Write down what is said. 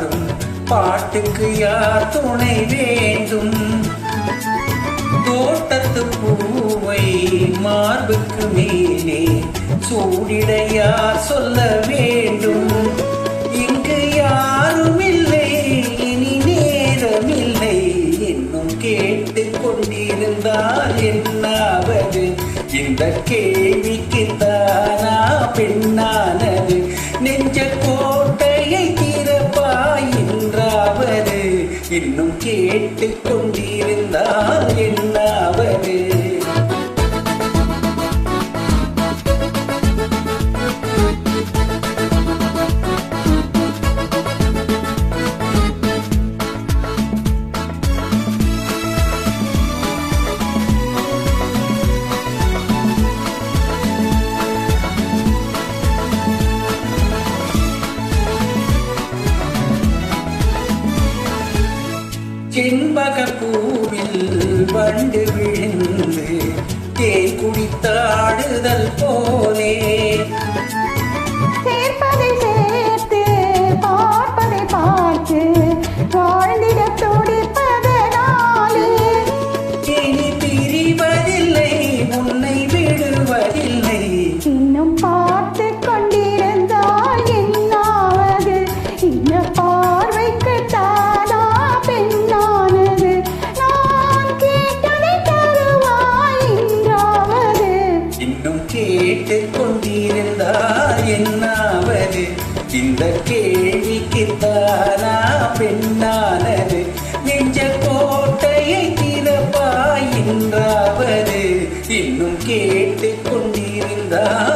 பாடும் பாட்டுக்கு யார் துணை வேண்டும்? தோட்டத்து பூவை மார்புக்கு மேலே சூடிட யார் சொல்ல வேண்டும்? இங்கு யாரும் இல்லை, இனி நேரமில்லை, இன்னும் கேட்டு கொண்டிருந்தால் என்னாவது? இந்த கேள்விக்கு தானா பெண்ணானது? நெஞ்ச கோட்டையை திறப்பாயின்றாவது, இன்னும் கேட்டு கொண்டிருந்தால் என்னாவது? செண்பக பூவில் வண்டு விழுந்து தேன் குடித்தாடுதல் போலே சேர்ப்பதை சேர்த்து பார்ப்பதை பார்த்து வாழ்ந்திட துடிப்பதனாலே இனி பிரிவதில்லை, உன்னை விடுவதில்லை, இன்னும் பார்த்து கொண்டிருந்தால் என்னாவது? இந்த பார்வைக்கு தானா பெண்ணானது? நான் கேட்டதை தருவாய் என்றாவது, இன்னும் கேட்டு கொண்டிருந்தால் என்னாவது? இந்த கேள்விக்கு தானா பெண்ணானது? நெஞ்ச கோட்டையை திறப்பாயின்றாவது, இன்னும் கேட்டு கொண்டிருந்தால்